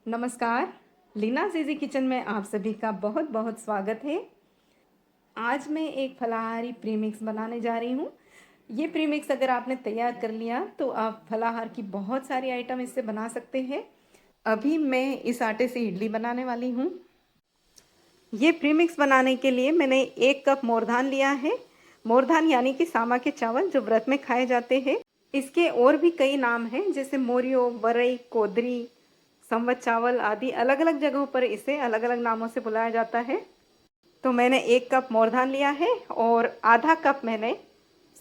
नमस्कार। लीना ज़ीज़ी किचन में आप सभी का बहुत बहुत स्वागत है। आज मैं एक फलाहारी प्रीमिक्स बनाने जा रही हूँ। ये प्रीमिक्स अगर आपने तैयार कर लिया तो आप फलाहार की बहुत सारी आइटम इससे बना सकते हैं। अभी मैं इस आटे से इडली बनाने वाली हूँ। ये प्रीमिक्स बनाने के लिए मैंने 1 कप मोरधान लिया है। मोरधान यानी कि सामा के चावल जो व्रत में खाए जाते हैं। इसके और भी कई नाम हैं जैसे मोरियो, वरई, कोदरी, संवत चावल आदि अलग अलग जगहों पर इसे अलग अलग नामों से बुलाया जाता है। तो मैंने 1 कप मोरधान लिया है और आधा कप मैंने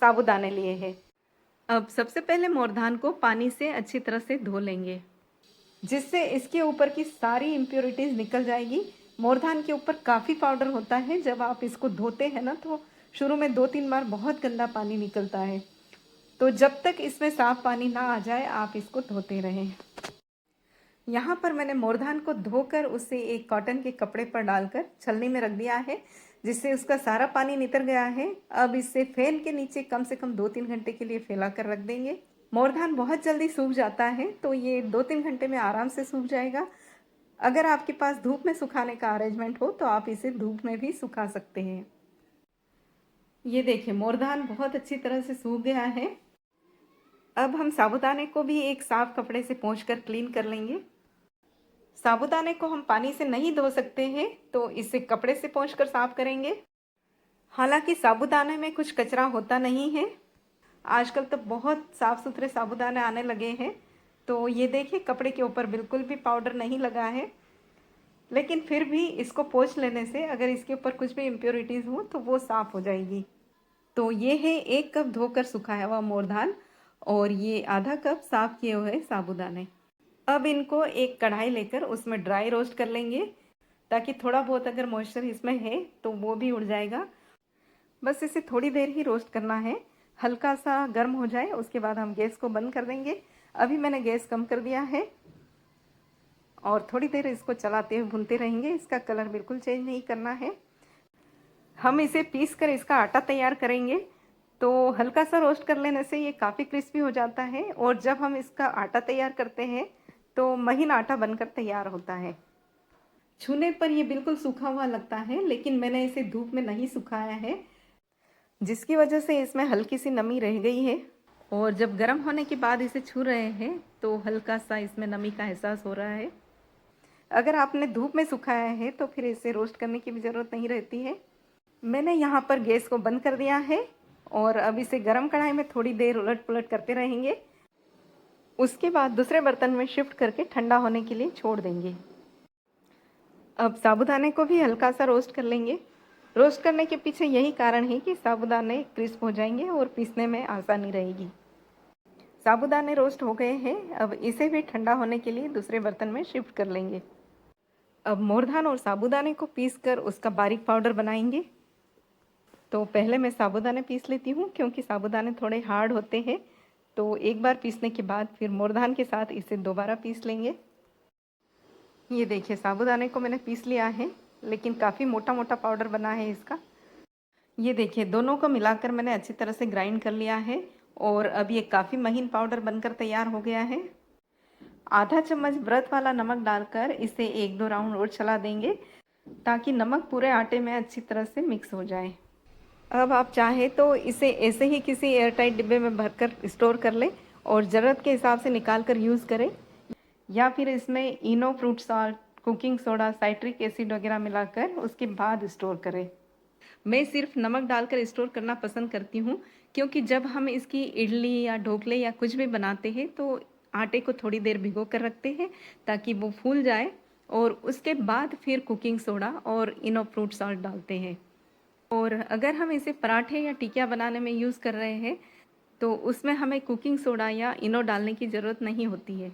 साबूदाने लिए हैं। अब सबसे पहले मोरधान को पानी से अच्छी तरह से धो लेंगे, जिससे इसके ऊपर की सारी इम्प्योरिटीज़ निकल जाएगी। मोरधान के ऊपर काफ़ी पाउडर होता है। जब आप इसको धोते हैं ना तो शुरू में 2-3 बार बहुत गंदा पानी निकलता है। तो जब तक इसमें साफ पानी ना आ जाए आप इसको धोते रहें। यहाँ पर मैंने मोरधान को धोकर उसे एक कॉटन के कपड़े पर डालकर छलनी में रख दिया है, जिससे उसका सारा पानी नितर गया है। अब इसे फैन के नीचे कम से कम 2-3 घंटे के लिए फैला कर रख देंगे। मोरधान बहुत जल्दी सूख जाता है, तो ये 2-3 घंटे में आराम से सूख जाएगा। अगर आपके पास धूप में सुखाने का अरेंजमेंट हो तो आप इसे धूप में भी सुखा सकते हैं। ये देखिए मोरधान बहुत अच्छी तरह से सूख गया है। अब हम साबूदाने को भी एक साफ कपड़े से पोंछकर क्लीन कर लेंगे। साबूदाने को हम पानी से नहीं धो सकते हैं, तो इसे कपड़े से पोंछकर साफ करेंगे। हालांकि साबूदाने में कुछ कचरा होता नहीं है। आजकल तो बहुत साफ सुथरे साबूदाने आने लगे हैं। तो ये देखिए कपड़े के ऊपर बिल्कुल भी पाउडर नहीं लगा है, लेकिन फिर भी इसको पोंछ लेने से अगर इसके ऊपर कुछ भी इम्प्योरिटीज़ हो तो वो साफ़ हो जाएगी। तो ये है 1 कप धोकर सुखाया हुआ मोरधान और ये आधा कप साफ़ किए हुए साबूदाने। अब इनको एक कढ़ाई लेकर उसमें ड्राई रोस्ट कर लेंगे, ताकि थोड़ा बहुत अगर मॉइस्चर इसमें है तो वो भी उड़ जाएगा। बस इसे थोड़ी देर ही रोस्ट करना है। हल्का सा गर्म हो जाए उसके बाद हम गैस को बंद कर देंगे। अभी मैंने गैस कम कर दिया है और थोड़ी देर इसको चलाते हुए भूनते रहेंगे। इसका कलर बिल्कुल चेंज नहीं करना है। हम इसे पीस कर इसका आटा तैयार करेंगे। तो हल्का सा रोस्ट कर लेने से ये काफ़ी क्रिस्पी हो जाता है और जब हम इसका आटा तैयार करते हैं तो महीन आटा बनकर तैयार होता है। छूने पर ये बिल्कुल सूखा हुआ लगता है, लेकिन मैंने इसे धूप में नहीं सुखाया है, जिसकी वजह से इसमें हल्की सी नमी रह गई है। और जब गर्म होने के बाद इसे छू रहे हैं तो हल्का सा इसमें नमी का एहसास हो रहा है। अगर आपने धूप में सुखाया है तो फिर इसे रोस्ट करने की भी ज़रूरत नहीं रहती है। मैंने यहाँ पर गैस को बंद कर दिया है और अब इसे गरम कढ़ाई में थोड़ी देर उलट पुलट करते रहेंगे। उसके बाद दूसरे बर्तन में शिफ्ट करके ठंडा होने के लिए छोड़ देंगे। अब साबूदाने को भी हल्का सा रोस्ट कर लेंगे। रोस्ट करने के पीछे यही कारण है कि साबूदाने क्रिस्प हो जाएंगे और पीसने में आसानी रहेगी। साबूदाने रोस्ट हो गए हैं। अब इसे भी ठंडा होने के लिए दूसरे बर्तन में शिफ्ट कर लेंगे। अब मोरधान और साबूदाने को पीसकर उसका बारीक पाउडर बनाएंगे। तो पहले मैं साबूदाने पीस लेती हूँ, क्योंकि साबूदाने थोड़े हार्ड होते हैं। तो एक बार पीसने के बाद फिर मोरधान के साथ इसे दोबारा पीस लेंगे। ये देखिए साबूदाने को मैंने पीस लिया है, लेकिन काफ़ी मोटा मोटा पाउडर बना है इसका। ये देखिए दोनों को मिलाकर मैंने अच्छी तरह से ग्राइंड कर लिया है और अब ये काफ़ी महीन पाउडर बनकर तैयार हो गया है। आधा चम्मच व्रत वाला नमक डालकर इसे 1-2 राउंड और चला देंगे, ताकि नमक पूरे आटे में अच्छी तरह से मिक्स हो जाए। अब आप चाहें तो इसे ऐसे ही किसी एयरटाइट डिब्बे में भरकर स्टोर कर लें और ज़रूरत के हिसाब से निकाल कर यूज़ करें, या फिर इसमें Eno, fruit salt, cooking soda, citric acid वगैरह मिलाकर उसके बाद स्टोर करें। मैं सिर्फ नमक डालकर स्टोर करना पसंद करती हूँ, क्योंकि जब हम इसकी इडली या ढोकले या कुछ भी बनाते हैं तो आटे को थोड़ी देर भिगो कर रखते हैं ताकि वो फूल जाए, और उसके बाद फिर कुकिंग सोडा और इनो, फ्रूट सॉल्ट डालते हैं। और अगर हम इसे पराठे या टिकिया बनाने में यूज़ कर रहे हैं तो उसमें हमें कुकिंग सोडा या इनो डालने की ज़रूरत नहीं होती है।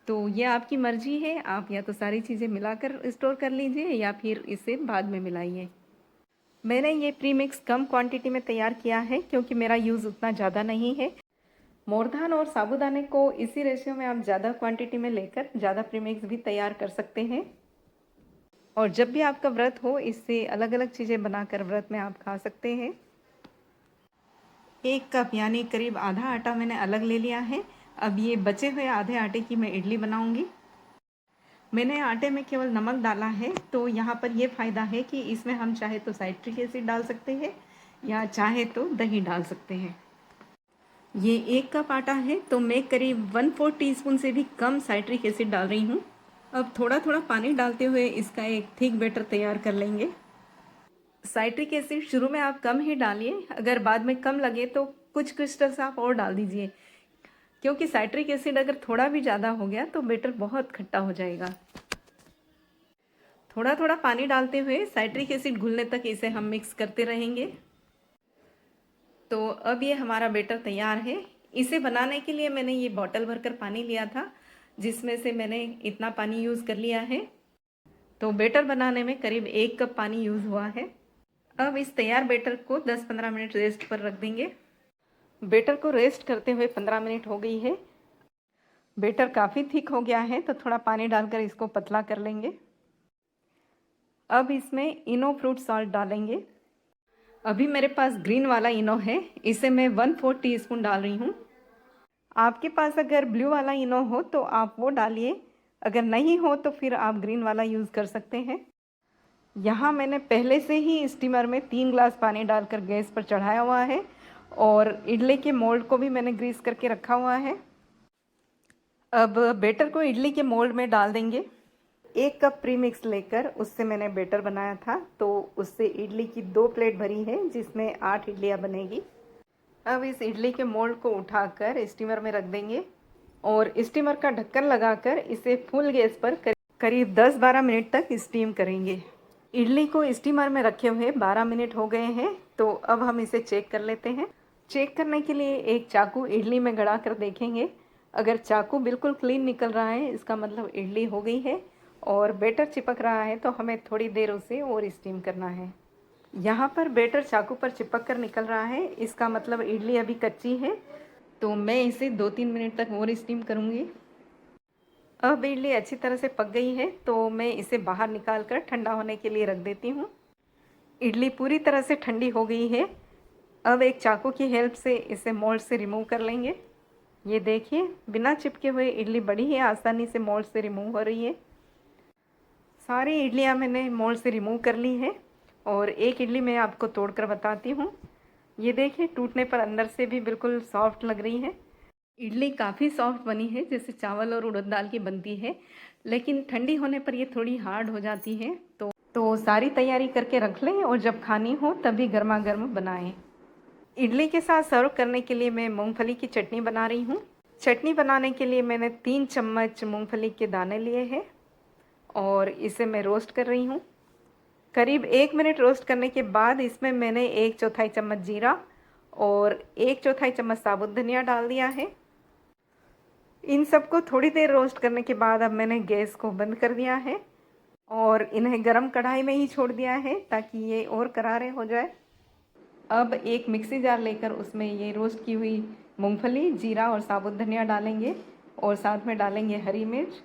तो ये आपकी मर्ज़ी है, आप या तो सारी चीज़ें मिलाकर स्टोर कर लीजिए या फिर इसे बाद में मिलाइए। मैंने ये प्रीमिक्स कम क्वांटिटी में तैयार किया है, क्योंकि मेरा यूज़ उतना ज़्यादा नहीं है। मोरधान और साबूदाने को इसी रेशियो में आप ज़्यादा क्वांटिटी में लेकर ज़्यादा प्रीमिक्स भी तैयार कर सकते हैं। और जब भी आपका व्रत हो इससे अलग अलग चीज़ें बनाकर व्रत में आप खा सकते हैं। 1 कप यानी करीब आधा आटा मैंने अलग ले लिया है। अब ये बचे हुए आधे आटे की मैं इडली बनाऊंगी। मैंने आटे में केवल नमक डाला है, तो यहाँ पर ये फ़ायदा है कि इसमें हम चाहे तो साइट्रिक एसिड डाल सकते हैं या चाहे तो दही डाल सकते हैं। ये 1 कप आटा है, तो मैं करीब 1/4 टीस्पून से भी कम साइट्रिक एसिड डाल रही हूँ। अब थोड़ा थोड़ा पानी डालते हुए इसका एक थिक बैटर तैयार कर लेंगे। साइट्रिक एसिड शुरू में आप कम ही डालिए, अगर बाद में कम लगे तो कुछ क्रिस्टल्स आप और डाल दीजिए, क्योंकि साइट्रिक एसिड अगर थोड़ा भी ज़्यादा हो गया तो बैटर बहुत खट्टा हो जाएगा। थोड़ा थोड़ा पानी डालते हुए साइट्रिक एसिड घुलने तक इसे हम मिक्स करते रहेंगे। तो अब ये हमारा बैटर तैयार है। इसे बनाने के लिए मैंने ये बॉटल भरकर पानी लिया था, जिसमें से मैंने इतना पानी यूज़ कर लिया है। तो बैटर बनाने में करीब 1 कप पानी यूज़ हुआ है। अब इस तैयार बैटर को 10-15 मिनट रेस्ट पर रख देंगे। बैटर को रेस्ट करते हुए 15 मिनट हो गई है। बैटर काफ़ी थिक हो गया है, तो थोड़ा पानी डालकर इसको पतला कर लेंगे। अब इसमें इनो फ्रूट सॉल्ट डालेंगे। अभी मेरे पास ग्रीन वाला इनो है, इसे मैं 1/4 टीस्पून डाल रही हूँ। आपके पास अगर ब्लू वाला इनो हो तो आप वो डालिए, अगर नहीं हो तो फिर आप ग्रीन वाला यूज़ कर सकते हैं। यहाँ मैंने पहले से ही स्टीमर में 3 ग्लास पानी डालकर गैस पर चढ़ाया हुआ है और इडली के मोल्ड को भी मैंने ग्रीस करके रखा हुआ है। अब बैटर को इडली के मोल्ड में डाल देंगे। 1 कप प्रीमिक्स लेकर उससे मैंने बैटर बनाया था, तो उससे इडली की 2 प्लेट भरी है, जिसमें 8 इडलियाँ बनेगी। अब इस इडली के मोल्ड को उठाकर स्टीमर में रख देंगे और स्टीमर का ढक्कन लगाकर इसे फुल गैस पर करीब 10-12 मिनट तक स्टीम करेंगे। इडली को स्टीमर में रखे हुए 12 मिनट हो गए हैं, तो अब हम इसे चेक कर लेते हैं। चेक करने के लिए एक चाकू इडली में गड़ा कर देखेंगे। अगर चाकू बिल्कुल क्लीन निकल रहा है, इसका मतलब इडली हो गई है, और बैटर चिपक रहा है तो हमें थोड़ी देर उसे और स्टीम करना है। यहाँ पर बैटर चाकू पर चिपक कर निकल रहा है, इसका मतलब इडली अभी कच्ची है, तो मैं इसे 2-3 मिनट तक और स्टीम करूँगी। अब इडली अच्छी तरह से पक गई है, तो मैं इसे बाहर निकाल कर ठंडा होने के लिए रख देती हूँ। इडली पूरी तरह से ठंडी हो गई है। अब एक चाकू की हेल्प से इसे मोल्ड से रिमूव कर लेंगे। ये देखिए, बिना चिपके हुए इडली बड़ी ही आसानी से मोल्ड से रिमूव हो रही है। सारी इडलियाँ मैंने मोल्ड से रिमूव कर ली है और एक इडली मैं आपको तोड़कर बताती हूँ। ये देखिए, टूटने पर अंदर से भी बिल्कुल सॉफ्ट लग रही है। इडली काफ़ी सॉफ्ट बनी है, जैसे चावल और उड़द दाल की बनती है, लेकिन ठंडी होने पर ये थोड़ी हार्ड हो जाती है। तो सारी तैयारी करके रख लें और जब खानी हो तभी गर्मा गर्म बनाएं। इडली के साथ सर्व करने के लिए मैं मूंगफली की चटनी बना रही हूँ। चटनी बनाने के लिए मैंने 3 चम्मच मूंगफली के दाने लिए हैं और इसे मैं रोस्ट कर रही हूँ। करीब 1 मिनट रोस्ट करने के बाद इसमें मैंने 1/4 चम्मच जीरा और 1/4 चम्मच साबुत धनिया डाल दिया है। इन सबको थोड़ी देर रोस्ट करने के बाद अब मैंने गैस को बंद कर दिया है और इन्हें गरम कढ़ाई में ही छोड़ दिया है, ताकि ये और करारे हो जाए। अब एक मिक्सी जार लेकर उसमें ये रोस्ट की हुई मूंगफली, जीरा और साबुत धनिया डालेंगे और साथ में डालेंगे हरी मिर्च।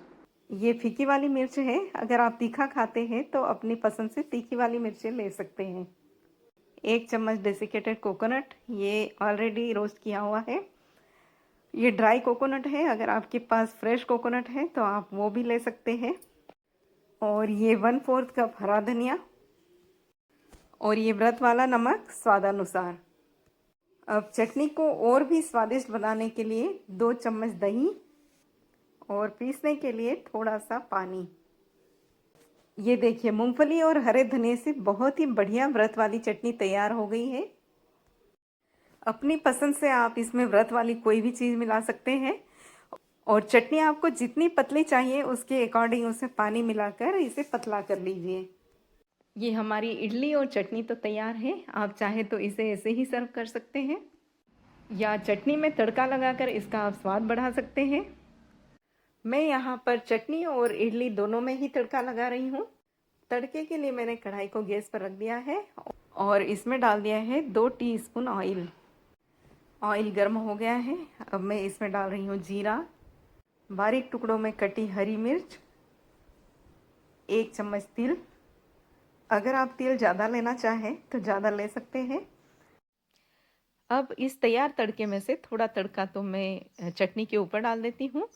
ये फीकी वाली मिर्च है, अगर आप तीखा खाते हैं तो अपनी पसंद से तीखी वाली मिर्चें ले सकते हैं। 1 चम्मच डेसिकेटेड कोकोनट, ये ऑलरेडी रोस्ट किया हुआ है। ये ड्राई कोकोनट है, अगर आपके पास फ्रेश कोकोनट है तो आप वो भी ले सकते हैं। और ये 1/4 कप हरा धनिया और ये व्रत वाला नमक स्वादानुसार। अब चटनी को और भी स्वादिष्ट बनाने के लिए 2 चम्मच दही और पीसने के लिए थोड़ा सा पानी। ये देखिए, मूंगफली और हरे धनिये से बहुत ही बढ़िया व्रत वाली चटनी तैयार हो गई है। अपनी पसंद से आप इसमें व्रत वाली कोई भी चीज़ मिला सकते हैं और चटनी आपको जितनी पतली चाहिए उसके अकॉर्डिंग उसमें पानी मिलाकर इसे पतला कर लीजिए। ये हमारी इडली और चटनी तो तैयार है। आप चाहे तो इसे ऐसे ही सर्व कर सकते हैं या चटनी में तड़का लगाकर इसका आप स्वाद बढ़ा सकते हैं। मैं यहाँ पर चटनी और इडली दोनों में ही तड़का लगा रही हूँ। तड़के के लिए मैंने कढ़ाई को गैस पर रख दिया है और इसमें डाल दिया है 2 टीस्पून ऑयल। ऑयल गर्म हो गया है। अब मैं इसमें डाल रही हूँ जीरा, बारीक टुकड़ों में कटी हरी मिर्च, 1 चम्मच तिल। अगर आप तिल ज़्यादा लेना चाहें तो ज़्यादा ले सकते हैं। अब इस तैयार तड़के में से थोड़ा तड़का तो मैं चटनी के ऊपर डाल देती हूँ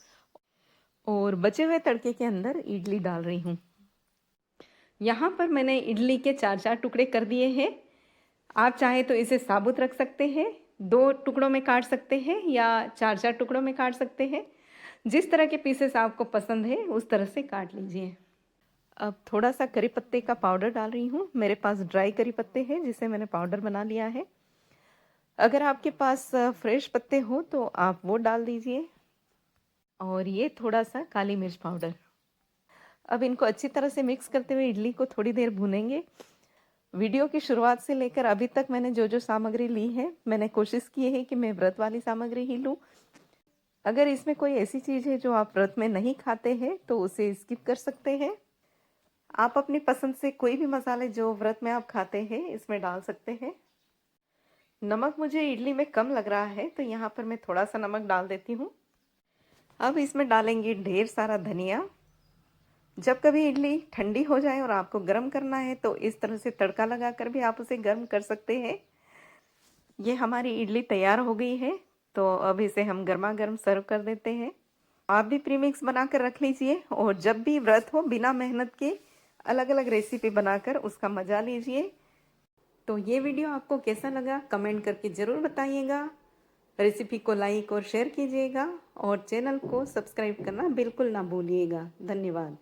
और बचे हुए तड़के के अंदर इडली डाल रही हूँ। यहाँ पर मैंने इडली के 4-4 टुकड़े कर दिए हैं। आप चाहे तो इसे साबुत रख सकते हैं, 2 टुकड़ों में काट सकते हैं या 4-4 टुकड़ों में काट सकते हैं। जिस तरह के पीसेस आपको पसंद है उस तरह से काट लीजिए। अब थोड़ा सा करी पत्ते का पाउडर डाल रही हूँ। मेरे पास ड्राई करी पत्ते हैं जिसे मैंने पाउडर बना लिया है। अगर आपके पास फ्रेश पत्ते हो तो आप वो डाल दीजिए। और ये थोड़ा सा काली मिर्च पाउडर। अब इनको अच्छी तरह से मिक्स करते हुए इडली को थोड़ी देर भूनेंगे। वीडियो की शुरुआत से लेकर अभी तक मैंने जो जो सामग्री ली है, मैंने कोशिश की है कि मैं व्रत वाली सामग्री ही लूँ। अगर इसमें कोई ऐसी चीज़ है जो आप व्रत में नहीं खाते हैं तो उसे स्किप कर सकते हैं। आप अपनी पसंद से कोई भी मसाले जो व्रत में आप खाते हैं इसमें डाल सकते हैं। नमक मुझे इडली में कम लग रहा है तो यहाँ पर मैं थोड़ा सा नमक डाल देती हूँ। अब इसमें डालेंगे ढेर सारा धनिया। जब कभी इडली ठंडी हो जाए और आपको गर्म करना है तो इस तरह से तड़का लगाकर भी आप उसे गर्म कर सकते हैं। ये हमारी इडली तैयार हो गई है तो अब इसे हम गर्मा गर्म सर्व कर देते हैं। आप भी प्रीमिक्स बनाकर रख लीजिए और जब भी व्रत हो बिना मेहनत के अलग अलग रेसिपी बनाकर उसका मज़ा लीजिए। तो ये वीडियो आपको कैसा लगा कमेंट करके ज़रूर बताइएगा। रेसिपी को लाइक और शेयर कीजिएगा और चैनल को सब्सक्राइब करना बिल्कुल ना भूलिएगा। धन्यवाद।